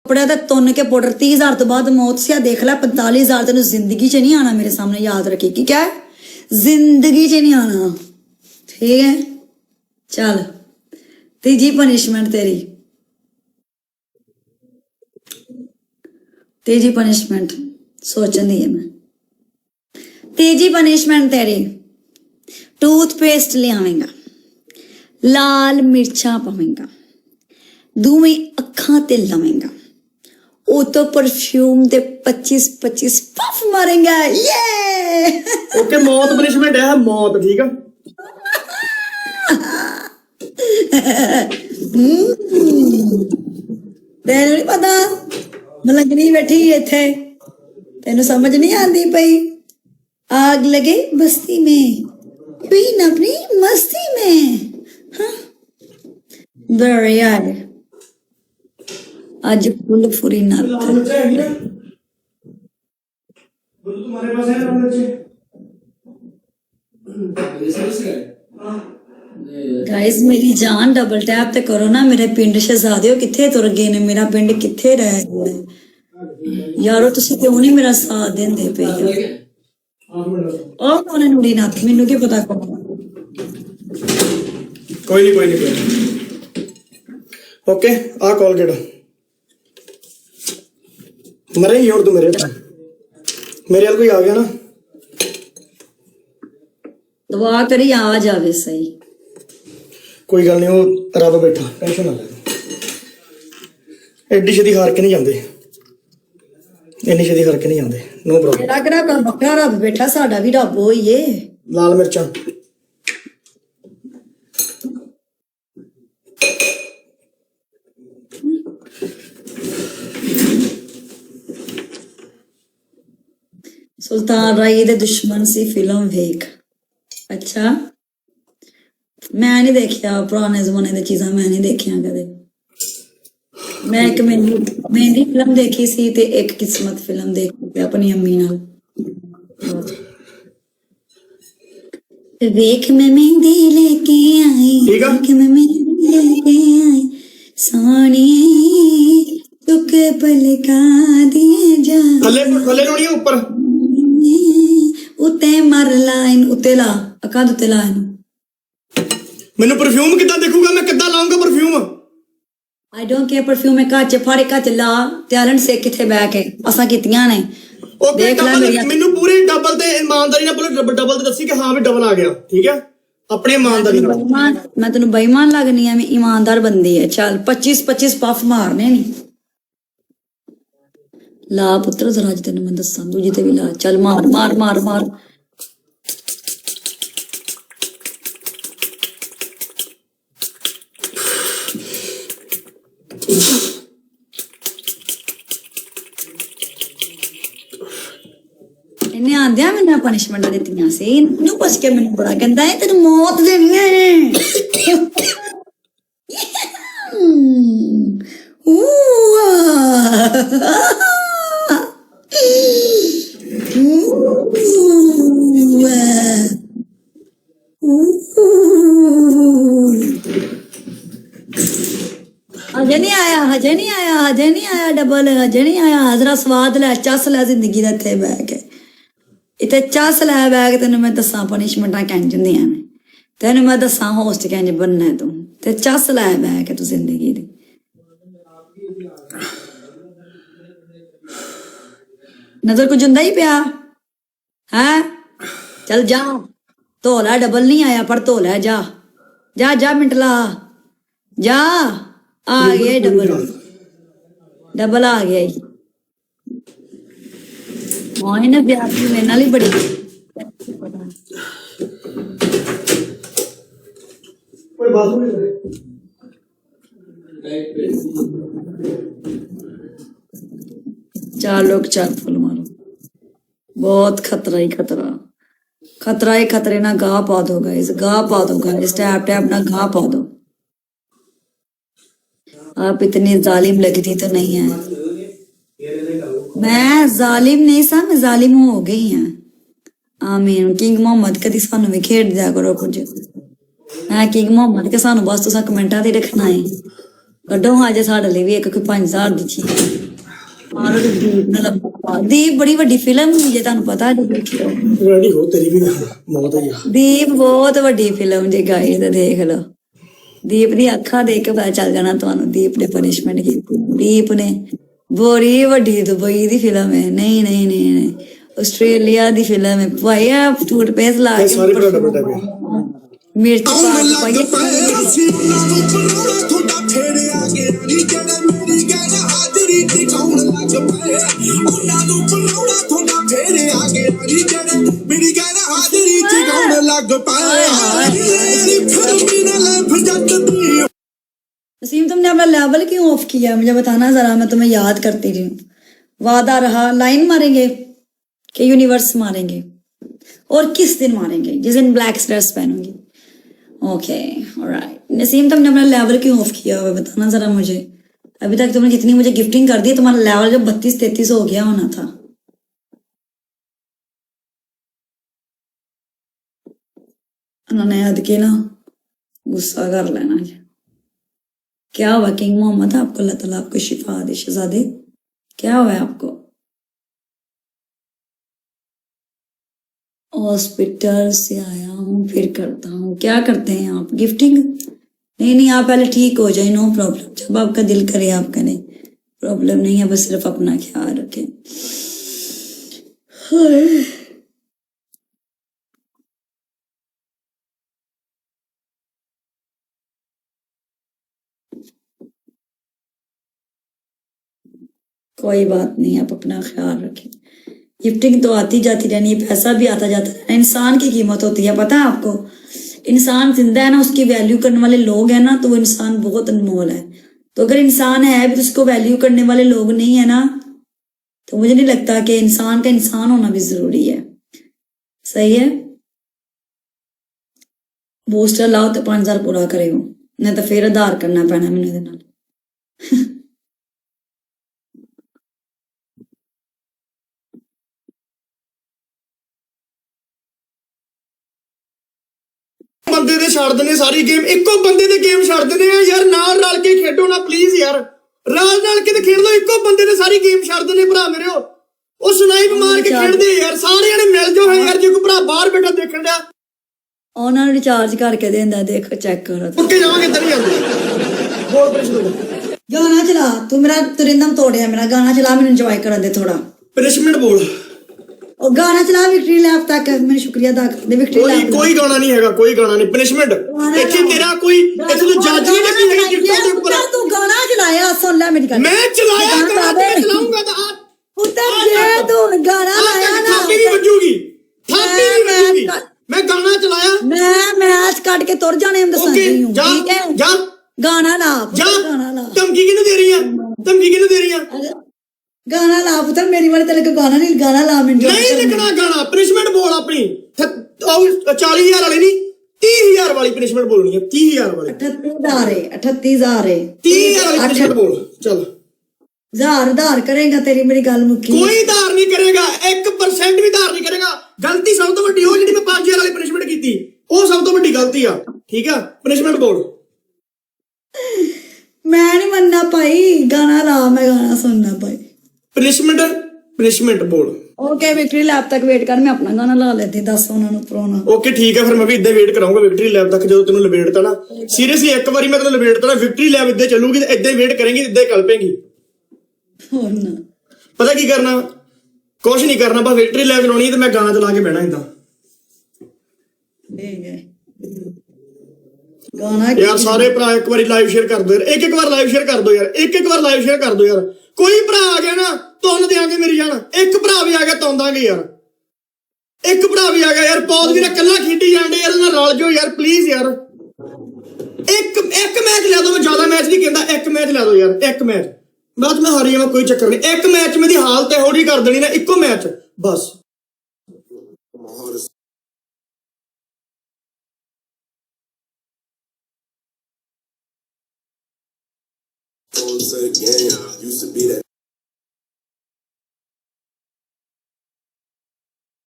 कपड़े ते तुन के पाउडर 30,000 तो बाद मौत से देख ला 45,000 तेन जिंदगी च नहीं आना मेरे सामने याद रखी कि क्या है जिंदगी च नहीं आना ठीक है चल तीजी पनिशमेंट तीजी पनिशमेंट सोचन दी है मैं तीजी पनिशमेंट तेरी टूथपेस्ट ले आवेगा लाल मिर्चा पावेगा दूवें अखा ते लवेगा ओ तो परफ्यूम दे 25-25 पफ मारेगा ये ओके मौत पनिशमेंट है मौत ठीक है तेन नहीं पता मलंगनी बैठी इथे तेन समझ नहीं आती पई आग लगे बस्ती में पीन अपनी मस्ती में हाँ दरिया आज फुल फुरी नाथ तुम्हारे पास है बच्चे गाइस मेरी जान डबल टैप ते करो ना मेरे पिंड शहजादे किथे तुर गए ने मेरा पिंड किथे रह गया यारो तुसी क्यों नहीं मेरा साथ देंदे पे ओ कौन है नुड़ी नाथ मेनू की पता कौन कोई नहीं ओके आ कॉल केड़ा मरे ही और तू मेरे हाल कोई आ गया ना दुआ करी आ जावे सही कोई गल नहीं वो रब बैठा टेंशन ना ले एडी छेती हार के नहीं जाते इन्नी छेती हार के नहीं जाते नो प्रॉब्लम तेरा किहड़ा काम बकरा रब बैठा साडा भी रब होइए लाल मिर्चा सुल्तान राई दे दुश्मन सी फिल्म वेख अच्छा मैं नहीं देखिया पुराने जमाने दी चीज़ां मैं नहीं देखिया कदे मैं एक मेहंदी फिल्म देखी सी ते एक किस्मत फिल्म देखी अपनी अम्मी नाल वेख मैं मेहंदी लेके आई वेख मैं मेहंदी लेके आई सोनी चुक पलका दिए जा थले लोड़ी ऊपर उते मर लाइन उते ला अकाद उते ला मैनू परफ्यूम कितना देखूंगा मैं कितना लाऊंगा perfume I don't care perfume में काच फाड़े काच ला टैलेंट से किथे बैक है असा कीतियां ने देख ले मेरी मैनू पूरी डबल ते ईमानदारी नाल बोलो डबल ते दसी कि हां भी डबल आ गया ठीक है अपने ईमानदारी नाल मैं तेनू बेईमान लगनी है मैं ईमानदार बंदी है चल 25-25 पफ मारने नहीं ला पुत्र जरा अज तेन मैं दसा दूजी ते भी ला चल मार मार मार मार इन्हें आंदिया मैंने पनिशमेंट दित्तियां सी इनू पुछ के मैनू बड़ा कहंदा है तेनू मौत देनी है हजे नहीं आया डबल हजे नहीं आया हजरा स्वाद लै चस लै जिंदगी दा इत्थे बैग के इत्थे चस लै बैग तेन मैं दसा पनिशमेंटा कैंज होंदियां ने तेन मैं दसा होस्ट कैंज बनना तू ते चस लै बैग तू जिंदगी दी नजर कुछ हुंदा ही पिया है चल जा धो लै डबल नहीं आया पर धो लै जा जा जा मिंट ला जा आ गया डबल आ गया ने ब्याह की मेरे नाल ही बड़ी कोई बात नहीं चार लोग चार फुल मारो बहुत खतरा ही खतरा खतरा ही खतरे ना गाह पा दो गाइस गाह पा दो गाइस टैप टैप ना गाह पा दो आप इतनी जालिम लगती तो नहीं है मैं जालिम नहीं सा मैं जालिम हो गई हाँ आमीन किंग मोहम्मद कदी सानू भी खेड दिया करो कुछ मैं किंग मोहम्मद के सानू बस तुसा कमेंटा ते रखना है कड्डो हाँ जे साडे लिए भी एक कोई 5,000 दी चीज ਮਾਰੋ ਤੇ ਦੀਪ ਨਾਲ ਲੱਭਾ। ਦੀਪ ਬੜੀ ਵੱਡੀ ਫਿਲਮ ਜੇ ਤੁਹਾਨੂੰ ਪਤਾ ਜੇ ਦੇਖਿਓ। ਰੈਡੀ ਹੋ, ਤੇਰੀ ਵੀ ਮੌਤ ਹੈ ਯਾਰ। ਦੀਪ ਬਹੁਤ ਵੱਡੀ ਫਿਲਮ ਜੇ ਗਾਈ ਤੇ ਦੇਖ ਲਓ। ਦੀਪ ਦੀ ਅੱਖਾਂ ਦੇਖ ਕੇ ਪਤਾ ਚੱਲ ਜਾਣਾ ਤੁਹਾਨੂੰ ਦੀਪ ਨੇ ਪਨਿਸ਼ਮੈਂਟ ਕੀਤੀ। ਦੀਪ ਨੇ ਬੜੀ ਵੱਡੀ ਦੁਬਈ ਦੀ ਫਿਲਮ ਹੈ। ਨਹੀਂ ਨਹੀਂ ਨਹੀਂ ਨਹੀਂ, ਆਸਟ੍ਰੇਲੀਆ ਦੀ ਫਿਲਮ ਹੈ ਭਾਈ। ਆ ਟੂਥਪੇਸਟ ਲਾ ਕੇ ਸਾਰੇ ਬੜਾ ਵੱਡਾ ਪਿਆ। ਮਿਰਚ ਪਾ ਕੇ ਪਾਈਏ। नसीम तुमने अपना लेवल क्यों ऑफ किया मुझे बताना जरा, मैं तुम्हें याद करती रही हूँ। वादा रहा लाइन मारेंगे कि यूनिवर्स मारेंगे, और किस दिन मारेंगे? जिस दिन ब्लैक ड्रेस पहनूंगी। Okay alright. नसीम तुमने अपना लेवल क्यों ऑफ किया हुआ बताना जरा मुझे। अभी तक तुमने कितनी मुझे गिफ्टिंग कर दी, तुम्हारा लेवल जब 32-33 हो गया होना था। उन्होंने याद के ना गुस्सा कर लेना जी। क्या हुआ किंग मोहम्मद, आपको अल्लाह ताला आपको शिफा दे शहजादे, क्या हुआ है आपको? हॉस्पिटल से आया हूँ फिर करता हूँ। क्या करते हैं आप? गिफ्टिंग? नहीं नहीं, आप पहले ठीक हो जाए, नो प्रॉब्लम। जब आपका दिल करे आप करें, प्रॉब्लम नहीं है, बस सिर्फ अपना ख्याल रखें। कोई बात नहीं, आप अपना ख्याल रखें। गिफ्टिंग तो आती जाती रहनी है, पैसा भी आता जाता है। इंसान की कीमत होती है, पता है आपको? इंसान जिंदा है ना, उसकी वैल्यू करने वाले लोग हैं ना, तो वो इंसान बहुत अनमोल है। तो अगर इंसान है भी तो उसको वैल्यू करने वाले लोग नहीं है ना, तो मुझे नहीं लगता कि इंसान का इंसान होना भी जरूरी है। सही है, बूस्टर लाओ तो 5000 पूरा करे हो, नहीं तो फिर आधार करना पैना मैंने ਇਹਦੇ ਨਾਲ। ਬੰਦੇ ਦੇ ਛੱਡ ਦਿੰਦੇ ਸਾਰੀ ਗੇਮ, ਇੱਕੋ ਬੰਦੇ ਦੇ ਗੇਮ ਛੱਡ ਦਿੰਦੇ ਆ ਯਾਰ। ਨਾਲ ਰਲ ਕੇ ਖੇਡੋ ਨਾ ਪਲੀਜ਼ ਯਾਰ, ਰਲ ਕੇ ਤੇ ਖੇਡ ਲਓ। ਇੱਕੋ ਬੰਦੇ ਦੇ ਸਾਰੀ ਗੇਮ ਛੱਡ ਦਿੰਦੇ ਭਰਾ ਮੇਰੇ। ਉਹ ਸਨਾਈਪ ਮਾਰ ਕੇ ਖੇਡਦੇ ਯਾਰ, ਸਾਰਿਆਂ ਨੇ ਮਿਲ ਜਾਓ ਯਾਰ। ਜੇ ਕੋਈ ਭਰਾ ਬਾਹਰ ਬੈਠਾ ਦੇਖਣ ਡਿਆ, ਉਹਨਾਂ ਨੂੰ ਰਿਚਾਰਜ ਕਰਕੇ ਦੇਂਦਾ, ਦੇਖੋ ਚੈੱਕ ਕਰੋ। ਉੱਕੇ ਜਾਵਾਂਗੇ ਤਾਂ ਨਹੀਂ ਜਾਂਦੇ। ਬੋਲ ਪਰੇ गाना चला, तू मेरा तुरिंदम तोड़िया मेरा गाना चला, मैंने एंजॉय कर दे थोड़ा। पनिशमेंट बोल और गाना चला विक्ट्री लैप तक, मैंने शुक्रिया अदा कर दे। विक्ट्री लैप कोई गाना नहीं हैगा, कोई गाना नहीं। पनिशमेंट इत्थे तेरा कोई इत्थे तो जज नहीं लगी है गिफ्ट के ऊपर। तू गाना चलाया, सुन ले मेरी गल। मैं चलाया गाना चलाऊंगा तो पुत्र जे तू गाना लाया ना, थापी नहीं बजूगी, थापी नहीं बजूगी। मैं गाना चलाया, मैं मैच काट के तुर जाने हम दस रही हूं, ठीक है? जा गाना ला, गाना ला। धमकी किने दे रही है? धमकी किने दे रही है? गाना ला पुत्र, मेरी वाली तेरे को गाना नहीं, गाना ला। मैं नहीं लिखना गाना। पनिशमेंट बोल अपनी 40,000 वाली नहीं, 30,000 वाली पनिशमेंट बोलनी है। 30,000 वाली 38,000 है, 38,000 है। 30,000 वाली पनिशमेंट बोल। चल धार करेगा, तेरी मेरी गल मुक्की। कोई धार नहीं करेगा, 1% भी धार नहीं करेगा। गलती सब तो ਵੱਡੀ ਉਹ ਜਿਹੜੀ ਮੈਂ 5,000 ਵਾਲੀ ਪਨਿਸ਼ਮੈਂਟ ਕੀਤੀ, ਉਹ ਸਭ ਤੋਂ ਵੱਡੀ ਗਲਤੀ ਆ। ਠੀਕ ਆ, ਪਨਿਸ਼ਮੈਂਟ ਬੋਲ। मैं नहीं मनना भाई, गाना ला, मैं गाना सुनना भाई। पनिशमेंट बोल। ओके विक्ट्री लैब तक वेट कर, मैं अपना गाना ला लेती। 10 ਉਹਨਾਂ ਪੁਰਾਣਾ। ओके ठीक है, फिर मैं भी इद्दे वेट कराऊंगा विक्ट्री लैब तक। ਜਦੋਂ ਤੈਨੂੰ ਲਵੇੜਤਾ ਨਾ, ਸੀਰੀਅਸਲੀ ਇੱਕ ਵਾਰੀ ਮੈਂ ਤੈਨੂੰ ਲਵੇੜਤਾ ਨਾ, ਵਿਕਟਰੀ ਲੈਬ ਇੱਦੇ ਚੱਲੂਗੀ ਤੇ ਇੱਦਾਂ ਵੇਟ ਕरेंगी, ਇੱਦਾਂ ਕਲਪੇਂਗੀ। ਹੋਰ ਨਾ ਪਤਾ ਕੀ ਕਰਨਾ, ਕੁਝ ਨਹੀਂ ਕਰਨਾ, ਬਸ ਵਿਕਟਰੀ ਲੈਬ ਚਲਾਉਣੀ ਹੈ ਤੇ ਮੈਂ ਗਾਣਾ ਚਲਾ ਕੇ ਬਹਿਣਾ ਇਦਾਂ। ਠੀਕ ਹੈ गाना यार सारे भरा एक बार लाइव शेयर कर दो यार, एक बार लाइव शेयर कर दो यार, एक बार लाइव शेयर कर दो यार। कोई भरा आ गया ना तुन देंगे मेरी जान, एक भरा भी आ गया तुन देंगे यार, एक भरा भी आ गया यार। पौध भी कला खेडी जाते यार, रल जाओ यार प्लीज यार। एक मैच लै दो, मैं ज्यादा मैच नहीं कहता, एक मैच लै दो यार, एक मैच। बस मैं हारी जावां कोई चक्कर नहीं, एक मैच मेरी हालत हो कर देनी ना, इको मैच बस। Say, yeah, used to be that.